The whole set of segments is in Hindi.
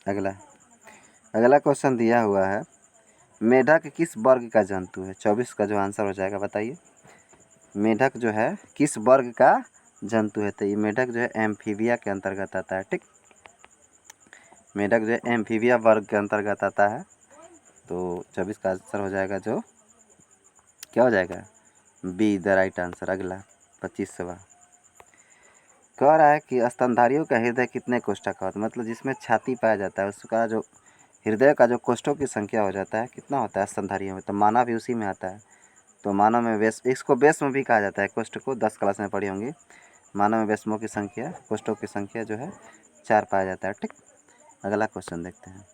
अगला अगला क्वेश्चन दिया हुआ है, मेढक किस वर्ग का जंतु है? 24 का जो आंसर हो जाएगा बताइए। मेढक जो है किस वर्ग का जंतु है? तो ये मेढक जो है एम्फीबिया के अंतर्गत आता है। ठीक, मेढक जो है एम्फीबिया वर्ग के अंतर्गत आता है। तो 24 का आंसर हो जाएगा जो क्या हो जाएगा, बी द राइट आंसर। अगला 25वां कह रहा है कि स्तनधारियों का हृदय कितने कोष्ठक का होता है? मतलब जिसमें छाती पाया जाता है उसका जो हृदय का जो कोष्ठों की संख्या हो जाता है कितना होता है स्तनधारियों में? तो मानव भी उसी में आता है। तो मानव में इसको वेश्म भी कहा जाता है। कोष्ठ को 10 क्लास में पढ़ी होंगी। मानव में वेश्मों की संख्या, कोष्ठों की संख्या जो है 4 पाया जाता है। ठीक, अगला क्वेश्चन देखते हैं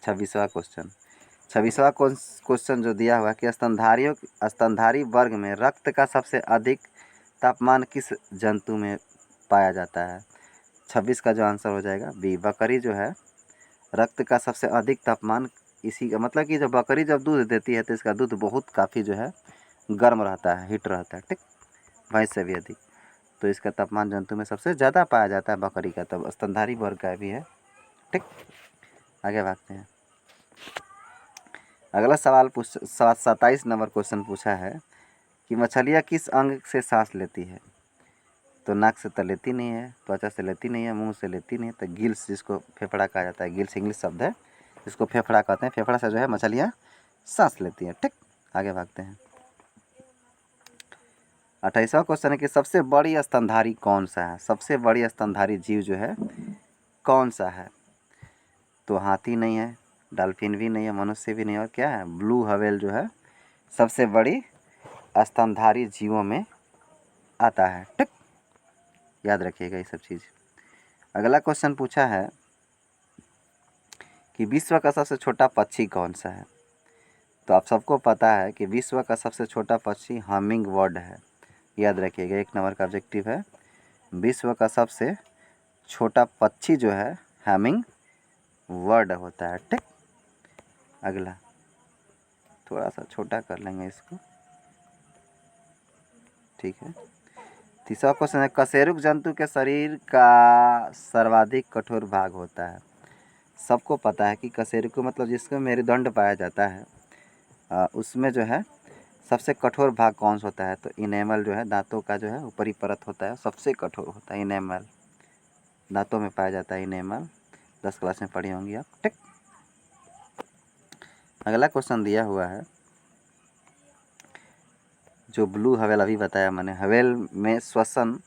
26वां क्वेश्चन। 26वां क्वेश्चन जो दिया हुआ कि स्तनधारी वर्ग में रक्त का सबसे अधिक तापमान किस जंतु में पाया जाता है? 26 का जो आंसर हो जाएगा बी, बकरी जो है रक्त का सबसे अधिक तापमान इसी का मतलब कि जब बकरी जब दूध देती है तो इसका दूध बहुत काफ़ी जो है गर्म रहता है, हीट रहता है। ठीक, भैंस से भी अधिक। तो इसका तापमान जंतु में सबसे ज़्यादा पाया जाता है बकरी का, तब स्तनधारी वर्ग का भी है। ठीक, आगे भागते हैं। अगला सवाल 27 नंबर क्वेश्चन पूछा है कि मछलियाँ किस अंग से सांस लेती है? तो नाक से तो लेती नहीं है, त्वचा से लेती नहीं है, मुंह से लेती नहीं है, तो गिल्स जिसको फेफड़ा कहा जाता है, गिल्स इंग्लिश शब्द है, जिसको फेफड़ा कहते हैं। फेफड़ा से जो है मछलियाँ सांस लेती हैं। ठीक, आगे भागते हैं। 28वां क्वेश्चन है कि सबसे बड़ी स्तनधारी कौन सा है? सबसे बड़ी स्तनधारी जीव जो है कौन सा है? तो हाथी नहीं है, डॉल्फिन भी नहीं है, मनुष्य भी नहीं है, और क्या है, ब्लू व्हेल जो है सबसे बड़ी स्तनधारी जीवों में आता है। ठीक, याद रखिएगा ये सब चीज़। अगला क्वेश्चन पूछा है कि विश्व का सबसे छोटा पक्षी कौन सा है? तो आप सबको पता है कि विश्व का सबसे छोटा पक्षी हमिंग बर्ड है। याद रखिएगा, 1 नंबर का ऑब्जेक्टिव है। विश्व का सबसे छोटा पक्षी जो है हमिंग बर्ड होता है। ठीक, अगला थोड़ा सा छोटा कर लेंगे इसको। ठीक है, 30वां क्वेश्चन है कशेरुक जंतु के शरीर का सर्वाधिक कठोर भाग होता है? सबको पता है कि कशेरुक मतलब जिसमें मेरुदंड पाया जाता है, उसमें जो है सबसे कठोर भाग कौन सा होता है? तो इनेमल जो है, दांतों का जो है ऊपरी परत होता है, सबसे कठोर होता है इनेमल। दांतों में पाया जाता है इनेमल, 10 क्लास में पढ़ी होंगी आप। ठीक, अगला क्वेश्चन दिया हुआ है जो ब्लू व्हेल अभी बताया मैंने, व्हेल में श्वसन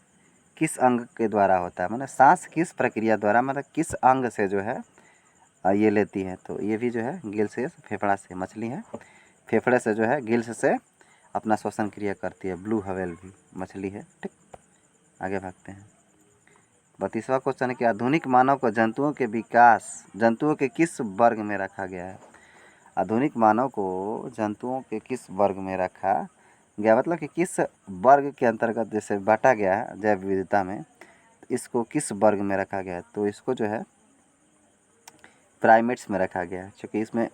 किस अंग के द्वारा होता है? मतलब सांस किस प्रक्रिया द्वारा, मतलब किस अंग से जो है ये लेती है? तो ये भी जो है गिल्स से, फेफड़ा से। मछली है फेफड़े से जो है गिल्स से अपना श्वसन क्रिया करती है। ब्लू व्हेल भी मछली है। ठीक, आगे भागते हैं। 32वां क्वेश्चन है कि आधुनिक मानव को जंतुओं के किस वर्ग में रखा गया है? आधुनिक मानव को जंतुओं के किस वर्ग में रखा गया, मतलब कि किस वर्ग के अंतर्गत जैसे बांटा गया है जैव विविधता में, तो इसको किस वर्ग में रखा गया है? तो इसको जो है प्राइमेट्स में रखा गया है, क्योंकि इसमें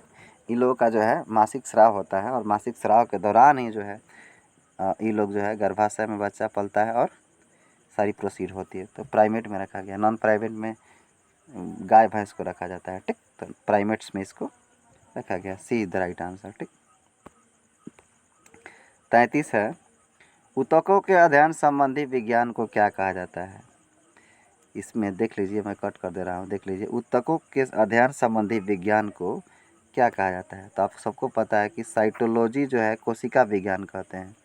इन लोगों का जो है मासिक स्राव होता है और मासिक स्राव के दौरान ही जो है ये लोग जो है गर्भाशय में बच्चा पलता है और सारी प्रोसीड होती है। तो प्राइमेट में रखा गया। नॉन प्राइमेट में गाय भैंस को रखा जाता है। ठीक, तो प्राइमेट्स में इसको रखा गया। See the right answer. ठीक, 33 है ऊतकों के अध्ययन संबंधी विज्ञान को क्या कहा जाता है? इसमें देख लीजिए, मैं कट कर दे रहा हूँ, देख लीजिए, ऊतकों के अध्ययन संबंधी विज्ञान को क्या कहा जाता है? तो आप सबको पता है कि साइटोलॉजी जो है कोशिका विज्ञान कहते हैं,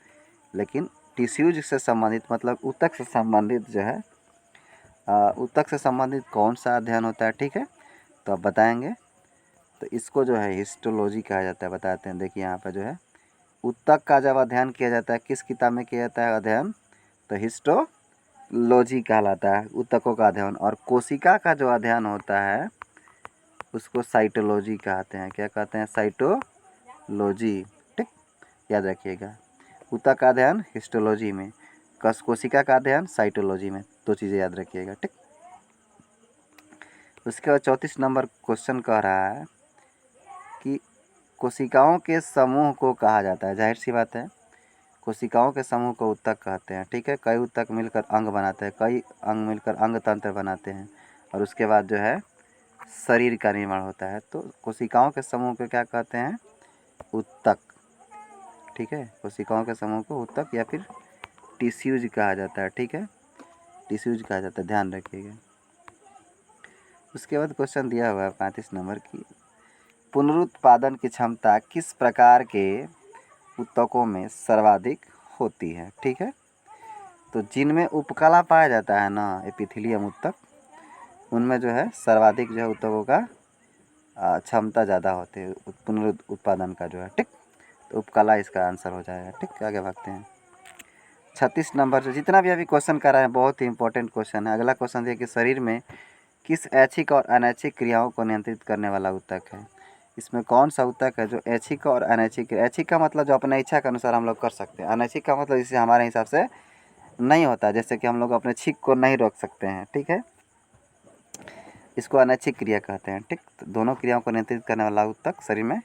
लेकिन टिश्यूज से संबंधित मतलब ऊतक से संबंधित जो है ऊतक से संबंधित कौन सा अध्ययन होता है? ठीक है, तो आप बताएंगे। तो इसको जो है हिस्टोलॉजी कहा जाता है। बताते हैं, देखिए यहाँ पर जो है ऊतक का जब अध्ययन किया जाता है, किस किताब में किया जाता है अध्ययन? तो हिस्टोलॉजी कहलाता है ऊतकों का अध्ययन। और कोशिका का जो अध्ययन होता है उसको साइटोलॉजी कहते हैं। क्या कहते हैं? साइटोलॉजी। ठीक, याद रखिएगा, ऊतक का अध्ययन हिस्टोलॉजी में, कोशिका का अध्ययन साइटोलॉजी में। 2 चीज़ें याद रखिएगा। ठीक, उसके बाद 34 नंबर क्वेश्चन कह रहा है कि कोशिकाओं के समूह को कहा जाता है। जाहिर सी बात है, कोशिकाओं के समूह को ऊतक कहते हैं। ठीक है, कई ऊतक मिलकर अंग बनाते हैं, कई अंग मिलकर अंग तंत्र बनाते हैं, और उसके बाद जो है शरीर का निर्माण होता है। तो कोशिकाओं के समूह को क्या कहते हैं? ऊतक। ठीक है, कोशिकाओं के समूह को ऊतक या फिर टिश्यूज कहा जाता है। ठीक है, टिश्यूज कहा जाता है, ध्यान रखिएगा। उसके बाद क्वेश्चन दिया हुआ है 35 नंबर की, पुनरुत्पादन की क्षमता किस प्रकार के ऊतकों में सर्वाधिक होती है? ठीक है, तो जिनमें उपकला पाया जाता है ना, एपिथेलियम ऊतक, उनमें जो है सर्वाधिक जो है ऊतकों का क्षमता ज़्यादा होती है पुनरुत्पादन का जो है। ठीक, तो उपकला इसका आंसर हो जाएगा। ठीक, आगे भागते हैं। 36 नंबर से जितना भी अभी क्वेश्चन कर रहे हैं बहुत ही इंपॉर्टेंट क्वेश्चन है। अगला क्वेश्चन है कि शरीर में किस ऐच्छिक और अनैच्छिक क्रियाओं को नियंत्रित करने वाला ऊतक है? इसमें कौन सा ऊतक है जो ऐच्छिक और अनैच्छिक? ऐच्छिक का मतलब जो अपने इच्छा के अनुसार हम लोग कर सकते हैं, अनैच्छिक का मतलब जिससे हमारे हिसाब से नहीं होता, जैसे कि हम लोग अपने छींक को नहीं रोक सकते हैं। ठीक है, इसको अनैच्छिक क्रिया कहते हैं। ठीक, तो दोनों क्रियाओं को नियंत्रित करने वाला ऊतक शरीर में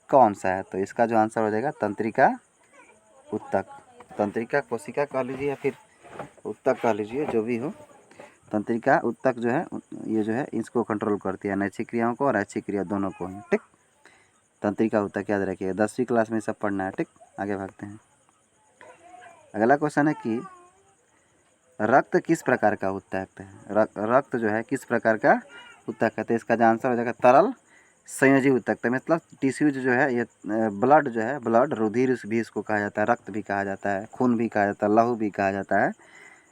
कौन सा है? तो इसका जो आंसर हो जाएगा तंत्रिका ऊतक। तंत्रिका कोशिका कह लीजिए या फिर ऊतक कह लीजिए, जो भी हो, तंत्रिका ऊतक जो है ये जो है इसको कंट्रोल करती है, अनैच्छिक क्रियाओं को और ऐच्छिक क्रिया दोनों को ही। ठीक, तंत्रिका ऊतक याद रखिएगा, 10वीं क्लास में सब पढ़ना है। ठीक, आगे भागते हैं। अगला क्वेश्चन है कि रक्त किस प्रकार का ऊतक है? रक्त जो है किस प्रकार का ऊतक है? तो इसका जो आंसर हो जाएगा तरल संयोजी ऊतक। तो मतलब टिश्यूज जो है ये ब्लड जो है, ब्लड रुधिर भी इसको कहा जाता है, रक्त भी कहा जाता है, खून भी कहा जाता है, लहू भी कहा जाता है।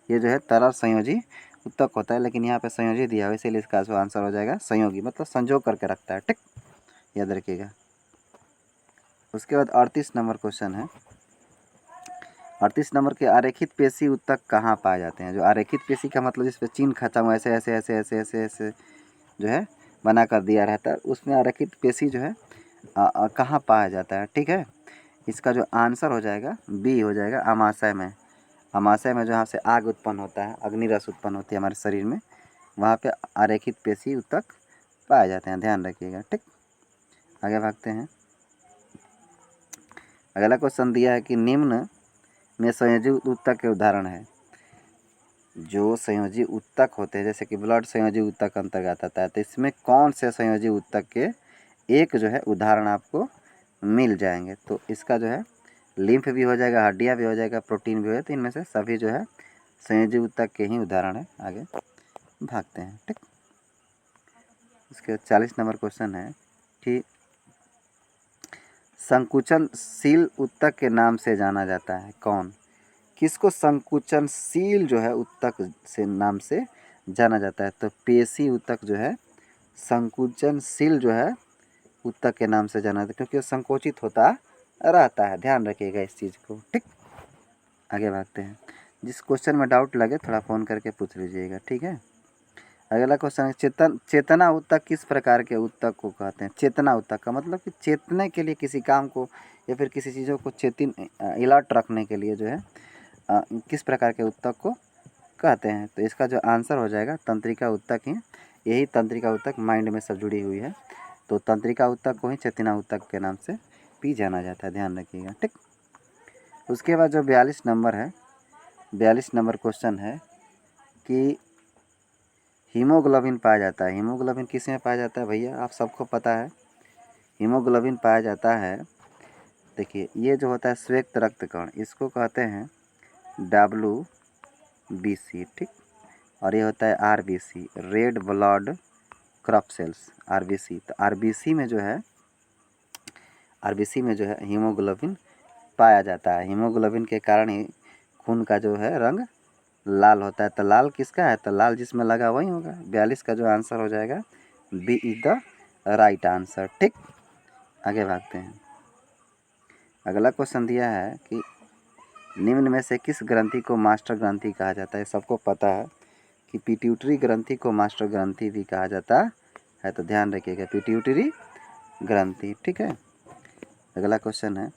ये जो है तरल संयोजी ऊतक होता है, लेकिन यहाँ पे संयोजी दिया हुआ है इसीलिए इसका जो आंसर हो जाएगा संयोगी, मतलब संजोग करके रखता है। ठीक, याद रखिएगा। उसके बाद 38 नंबर क्वेश्चन है, 38 नंबर के आरेखित पेशी ऊतक कहाँ पाए जाते हैं? जो आरेखित पेशी का मतलब जिस पे चिन्ह खचा हुआ ऐसे ऐसे ऐसे ऐसे ऐसे ऐसे जो है बना कर दिया रहता है, उसमें आरेखित पेशी जो है कहाँ पाया जाता है? ठीक है, इसका जो आंसर हो जाएगा बी हो जाएगा, अमाशय में। अमाशय में जहाँ से आग उत्पन्न होता है, अग्निरस उत्पन्न होती है हमारे शरीर में, वहाँ पे आरेखित पेशी ऊतक पाए जाते हैं, ध्यान रखिएगा। ठीक, आगे भागते हैं। अगला क्वेश्चन दिया है कि निम्न में संयोजी ऊतक के उदाहरण है। जो संयोजी ऊतक होते हैं जैसे कि ब्लड संयोजी ऊतक अंतर्गत आता है, तो इसमें कौन से संयोजी ऊतक के एक जो है उदाहरण आपको मिल जाएंगे? तो इसका जो है लिम्फ भी हो जाएगा, हड्डियाँ भी हो जाएगा, प्रोटीन भी हो जाएगा, तो इनमें से सभी जो है संयोजी ऊतक के ही उदाहरण है। आगे भागते हैं। ठीक, उसके 40 नंबर क्वेश्चन है कि संकुचनशील ऊतक के नाम से जाना जाता है कौन? किसको संकुचनशील जो है ऊतक से नाम से जाना जाता है? तो पेशी ऊतक जो है संकुचनशील जो है ऊतक के नाम से जाना जाता है, क्योंकि वो संकोचित होता रहता है, ध्यान रखिएगा इस चीज़ को। ठीक, आगे भागते हैं। जिस क्वेश्चन में डाउट लगे थोड़ा फ़ोन करके पूछ लीजिएगा। ठीक है, अगला क्वेश्चन है चेतना ऊतक किस प्रकार के ऊतक को कहते हैं? चेतना ऊतक का मतलब कि चेतने के लिए किसी काम को या फिर किसी चीज़ों को अलर्ट रखने के लिए जो है किस प्रकार के ऊतक को कहते हैं? तो इसका जो आंसर हो जाएगा तंत्रिका ऊतक ही। यही तंत्रिका ऊतक माइंड में सब जुड़ी हुई है, तो तंत्रिका ऊतक को ही चेतना ऊतक के नाम से भी जाना जाता है, ध्यान रखिएगा। ठीक, उसके बाद जो 42 नंबर है, 42 नंबर क्वेश्चन है कि हीमोग्लोबिन पाया जाता है। हीमोग्लोबिन किस में पाया जाता है भैया? आप सबको पता है हीमोग्लोबिन पाया जाता है, देखिए ये जो होता है श्वेत रक्त कण, इसको कहते हैं WBC। ठीक, और ये होता है RBC, red blood crop cells, RBC। तो RBC में जो है हीमोग्लोबिन पाया जाता है। हीमोग्लोबिन के कारण ही खून का जो है रंग लाल होता है। तो लाल किसका है? तो लाल जिसमें लगा वही होगा। 42 का जो आंसर हो जाएगा B is the right answer. ठीक, आगे भागते हैं। अगला क्वेश्चन दिया है कि निम्न में से किस ग्रंथि को मास्टर ग्रंथि कहा जाता है? सबको पता है कि पिट्यूटरी ग्रंथि को मास्टर ग्रंथि भी कहा जाता है, तो ध्यान रखिएगा पिट्यूटरी ग्रंथि। ठीक है, अगला क्वेश्चन है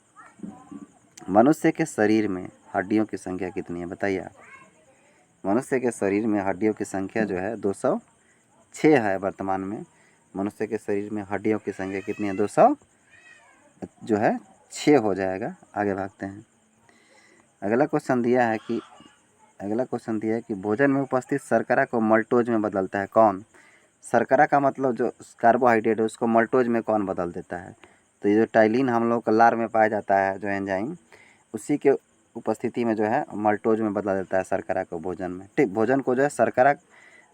मनुष्य के शरीर में हड्डियों की संख्या कितनी है? बताइए आप। मनुष्य के शरीर में हड्डियों की संख्या जो है 206 है वर्तमान में। मनुष्य के शरीर में हड्डियों की संख्या कितनी है? 200 जो है 6 हो जाएगा। आगे भागते हैं। अगला क्वेश्चन दिया है कि भोजन में उपस्थित शर्करा को मल्टोज में बदलता है कौन? शर्करा का मतलब जो कार्बोहाइड्रेट है उसको मल्टोज में कौन बदल देता है? तो ये जो टाइलिन हम लोग का लार में पाया जाता है जो एंजाइम, उसी के उपस्थिति में जो है मल्टोज में बदला देता है शर्करा को भोजन में। ठीक, भोजन को जो है शर्करा,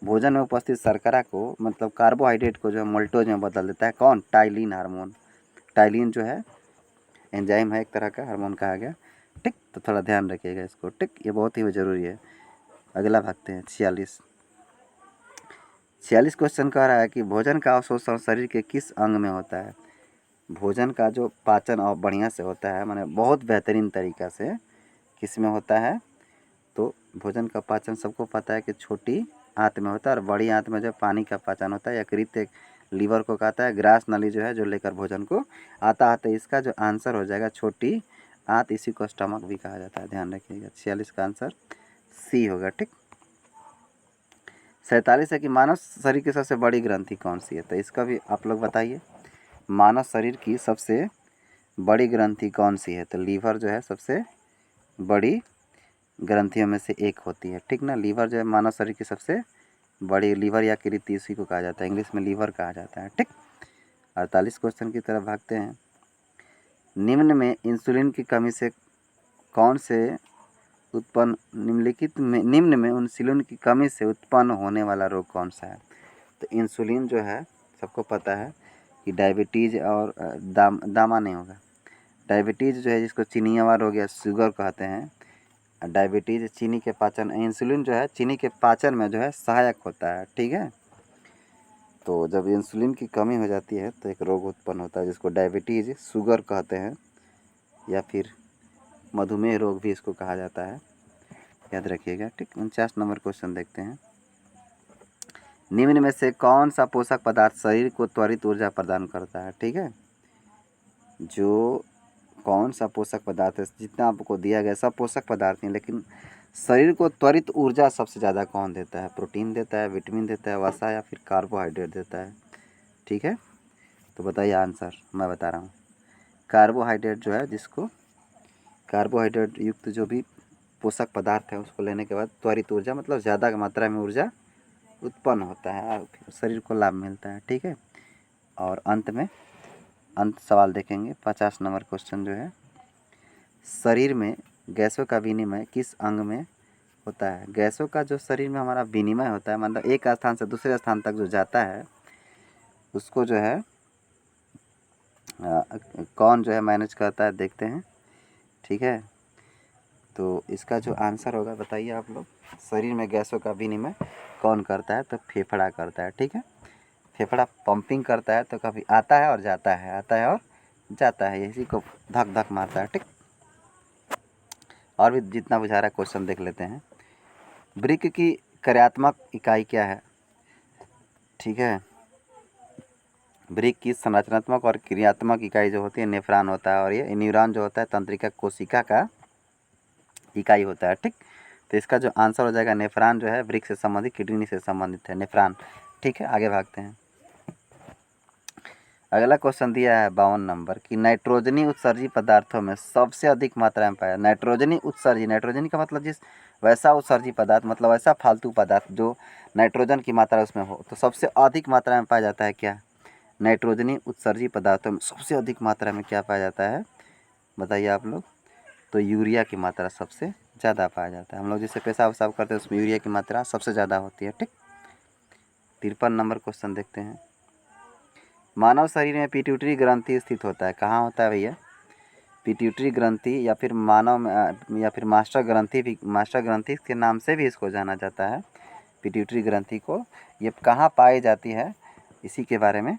भोजन में उपस्थित शर्करा को मतलब कार्बोहाइड्रेट को जो है मल्टोज में बदल देता है कौन? Ptyalin hormone. टाइलिन जो है एंजाइम है, एक तरह का हार्मोन कहा गया। ठीक, तो थोड़ा ध्यान रखिएगा इसको। ठीक, ये बहुत ही ज़रूरी है। अगला भागते हैं 46। 46 क्वेश्चन कह रहा है कि भोजन का अवशोषण शरीर के किस अंग में होता है? भोजन का जो पाचन और बढ़िया से होता है, माने बहुत बेहतरीन तरीक़ा से किस में होता है? तो भोजन का पाचन सबको पता है कि छोटी आंत में होता है, और बड़ी आंत में जो पानी का पाचन होता है। यकृत एक लीवर को कहता है, ग्रास नली जो है जो लेकर भोजन को आता है। तो इसका जो आंसर हो जाएगा छोटी आंत, इसी को स्टमक भी कहा जाता है, ध्यान रखिएगा। 46 का आंसर सी होगा। ठीक, 47 है कि मानव शरीर की सबसे बड़ी ग्रंथि कौन सी है? तो इसका भी आप लोग बताइए, मानव शरीर की सबसे बड़ी ग्रंथि कौन सी है? तो लीवर जो है सबसे बड़ी ग्रंथियों में से एक होती है। ठीक ना, लीवर जो है मानव शरीर की सबसे बड़ी, लीवर या किरीटी इसी को कहा जाता है, इंग्लिश में लीवर कहा जाता है। ठीक, 48 क्वेश्चन की तरफ भागते हैं। निम्न में इंसुलिन की कमी से कौन से उत्पन्न, निम्नलिखित में निम्न में इंसुलिन की कमी से उत्पन्न होने वाला रोग कौन सा है? तो इंसुलिन जो है सबको पता है कि डायबिटीज़ और दामा नहीं होगा, डायबिटीज़ जो है जिसको चीनियावा रोग या शुगर कहते हैं, डायबिटीज़ चीनी के पाचन, इंसुलिन जो है चीनी के पाचन में जो है सहायक होता है। ठीक है, तो जब इंसुलिन की कमी हो जाती है तो एक रोग उत्पन्न होता है जिसको डायबिटीज़ शुगर कहते हैं, या फिर मधुमेह रोग भी इसको कहा जाता है, याद रखिएगा। ठीक, 49 नंबर क्वेश्चन देखते हैं। निम्न में से कौन सा पोषक पदार्थ शरीर को त्वरित ऊर्जा प्रदान करता है? ठीक है, जो कौन सा पोषक पदार्थ है, जितना आपको दिया गया सब पोषक पदार्थ हैं, लेकिन शरीर को त्वरित ऊर्जा सबसे ज़्यादा कौन देता है? प्रोटीन देता है, विटामिन देता है, वसा या फिर कार्बोहाइड्रेट देता है? ठीक है, तो बताइए आंसर, मैं बता रहा हूँ। कार्बोहाइड्रेट जो है, जिसको कार्बोहाइड्रेट युक्त जो भी पोषक पदार्थ है उसको लेने के बाद त्वरित ऊर्जा मतलब ज़्यादा मात्रा में ऊर्जा उत्पन्न होता है और शरीर को लाभ मिलता है। ठीक है, और अंत सवाल देखेंगे 50 नंबर क्वेश्चन जो है, शरीर में गैसों का विनिमय किस अंग में होता है? गैसों का जो शरीर में हमारा विनिमय होता है, मतलब एक स्थान से दूसरे स्थान तक जो जाता है, उसको जो है कौन जो है मैनेज करता है, देखते हैं। ठीक है, तो इसका जो आंसर होगा बताइए आप लोग, शरीर में गैसों का विनिमय कौन करता है? तो फेफड़ा करता है। ठीक है, फेफड़ा पंपिंग करता है, तो कभी आता है और जाता है, आता है और जाता है, इसी को धक धक मारता है। ठीक, और भी जितना बुझा रहा है क्वेश्चन देख लेते हैं। वृक्क की कार्यात्मक इकाई क्या है? ठीक है, वृक्क की संरचनात्मक और क्रियात्मक इकाई जो होती है नेफ्रॉन होता है, और ये न्यूरॉन जो होता है तंत्रिका कोशिका का इकाई होता है। ठीक, तो इसका जो आंसर हो जाएगा नेफ्रॉन जो है वृक्क से संबंधित, किडनी से संबंधित है नेफ्रॉन। ठीक है, आगे भागते हैं। अगला क्वेश्चन दिया है 52 नंबर कि नाइट्रोजनी उत्सर्जी पदार्थों में सबसे अधिक मात्रा में पाया, नाइट्रोजनी उत्सर्जी, नाइट्रोजनी का मतलब जिस वैसा उत्सर्जी पदार्थ मतलब ऐसा फालतू पदार्थ जो नाइट्रोजन की मात्रा उसमें हो, तो सबसे अधिक मात्रा में पाया जाता है क्या? नाइट्रोजनी उत्सर्जी पदार्थों में सबसे अधिक मात्रा में क्या पाया जाता है, बताइए आप लोग? तो यूरिया की मात्रा सबसे ज़्यादा पाया जाता है। हम लोग जिससे पेशाब वसाब करते हैं उसमें यूरिया की मात्रा सबसे ज़्यादा होती है। ठीक, 53 नंबर क्वेश्चन देखते हैं। मानव शरीर में पिट्यूटरी ग्रंथि स्थित होता है, कहाँ होता है भैया? पिट्यूटरी ग्रंथि या फिर या फिर मास्टर ग्रंथि भी, मास्टर ग्रंथि के नाम से भी इसको जाना जाता है। पिट्यूटरी ग्रंथि को ये कहाँ पाई जाती है, इसी के बारे में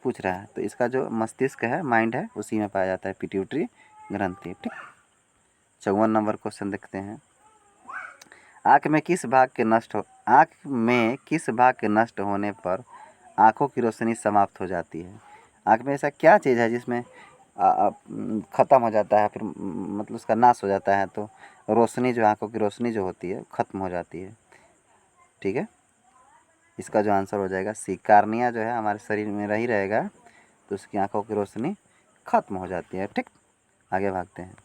पूछ रहा है। तो इसका जो मस्तिष्क है, माइंड है, उसी में पाया जाता है पिट्यूटरी ग्रंथि। ठीक, 54 नंबर क्वेश्चन देखते हैं। आँख में किस भाग के नष्ट होने पर आँखों की रोशनी समाप्त हो जाती है? आँख में ऐसा क्या चीज़ है जिसमें ख़त्म हो जाता है, फिर मतलब उसका नाश हो जाता है, तो रोशनी जो आँखों की रोशनी जो होती है ख़त्म हो जाती है। ठीक है, इसका जो आंसर हो जाएगा सी, कार्निया जो है हमारे शरीर में रही रहेगा तो उसकी आँखों की रोशनी ख़त्म हो जाती है। ठीक, आगे भागते हैं।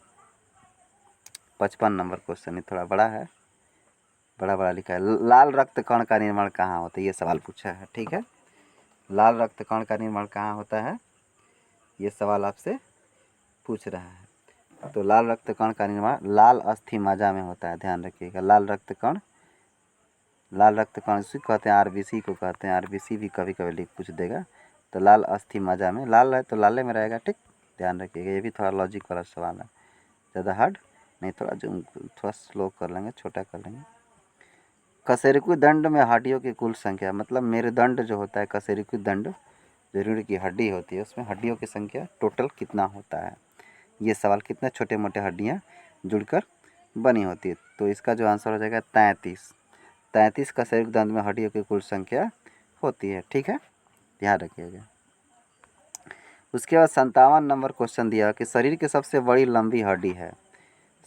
55 नंबर क्वेश्चन, ये थोड़ा बड़ा है, बड़ा लिखा है। लाल रक्त कण का निर्माण कहाँ होता है, ये सवाल पूछा है। ठीक है, लाल रक्त कण का निर्माण कहाँ होता है, ये सवाल आपसे पूछ रहा है। तो लाल रक्त कण का निर्माण लाल अस्थि मज्जा में होता है, ध्यान रखिएगा। लाल रक्त कण उसी को कहते हैं, आरबीसी को कहते हैं, आरबीसी भी कभी कभी लिख पूछ देगा। तो लाल अस्थि मज्जा में, लाल है तो लाले में रहेगा, ठीक, ध्यान रखिएगा। ये भी थोड़ा लॉजिक वाला सवाल है, ज़्यादा हार्ड नहीं, थोड़ा स्लो कर लेंगे, छोटा कर लेंगे। कशेरुकी दंड में हड्डियों की कुल संख्या, मतलब मेरुदंड जो होता है, कशेरुकी दंड जो रीढ़ की हड्डी होती है, उसमें हड्डियों की संख्या टोटल कितना होता है। ये सवाल, कितने छोटे मोटे हड्डियाँ जुड़कर बनी होती है। तो इसका जो आंसर हो जाएगा 33 कशेरुकी दंड में हड्डियों की कुल संख्या होती है, ठीक है, ध्यान रखिएगा। उसके बाद 57 नंबर क्वेश्चन दिया कि शरीर की सबसे बड़ी लंबी हड्डी है,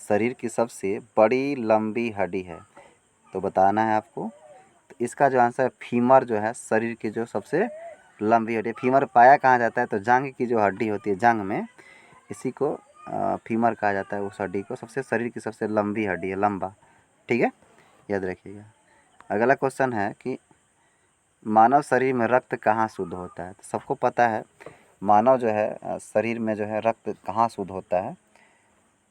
शरीर की सबसे बड़ी लंबी हड्डी है, तो बताना है आपको। तो इसका जो आंसर है फीमर, जो है शरीर की जो सबसे लंबी हड्डी। फीमर पाया कहाँ जाता है, तो जांघ की जो हड्डी होती है, जांघ में, इसी को फीमर कहा जाता है, उस हड्डी को। सबसे शरीर की सबसे लंबी हड्डी है, लंबा, ठीक है, याद रखिएगा। अगला क्वेश्चन है कि मानव शरीर में रक्त कहाँ शुद्ध होता है। तो सबको पता है मानव जो है शरीर में जो है रक्त कहाँ शुद्ध होता है,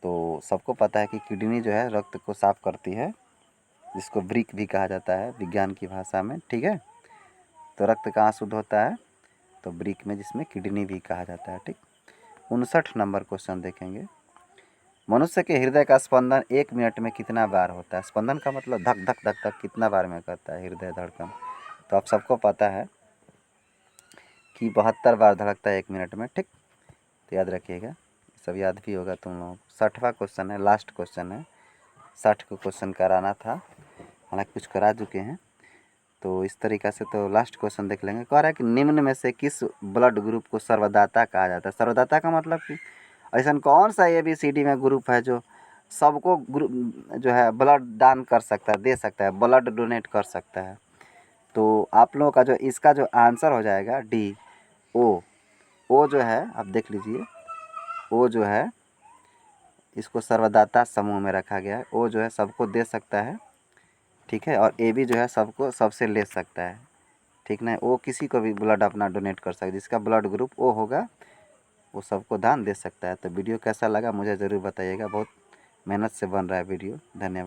तो सबको पता है कि किडनी जो है रक्त को साफ करती है, जिसको ब्रिक भी कहा जाता है विज्ञान की भाषा में, ठीक है। तो रक्त कहाँ शुद्ध होता है, तो ब्रिक में, जिसमें किडनी भी कहा जाता है, ठीक। 59 नंबर क्वेश्चन देखेंगे। मनुष्य के हृदय का स्पंदन 1 मिनट में कितना बार होता है। स्पंदन का मतलब धक धक धक धक कितना बार में करता है हृदय धड़कन। तो आप सबको पता है कि 72 बार धड़कता है 1 मिनट में, ठीक। तो याद रखिएगा, सब याद भी होगा तुम लोगों को। 60वां क्वेश्चन है, लास्ट क्वेश्चन है। 60 को क्वेश्चन कराना था, हालांकि कुछ करा चुके हैं, तो इस तरीक़ा से तो लास्ट क्वेश्चन देख लेंगे। कह रहा है कि निम्न में से किस ब्लड ग्रुप को सर्वदाता कहा जाता है। सर्वदाता का मतलब कि ऐसा कौन सा ABCD में ग्रुप है जो सबको ग्रुप जो है ब्लड दान कर सकता है, दे सकता है, ब्लड डोनेट कर सकता है। तो आप लोगों का जो इसका जो आंसर हो जाएगा डी, ओ जो है, आप देख लीजिए, ओ जो है इसको सर्वदाता समूह में रखा गया है। ओ जो है सबको दे सकता है, ठीक है, और AB जो है सबको सबसे ले सकता है, ठीक ना। ओ किसी को भी ब्लड अपना डोनेट कर सकता है, जिसका ब्लड ग्रुप ओ होगा वो सबको दान दे सकता है। तो वीडियो कैसा लगा मुझे ज़रूर बताइएगा, बहुत मेहनत से बन रहा है वीडियो। धन्यवाद।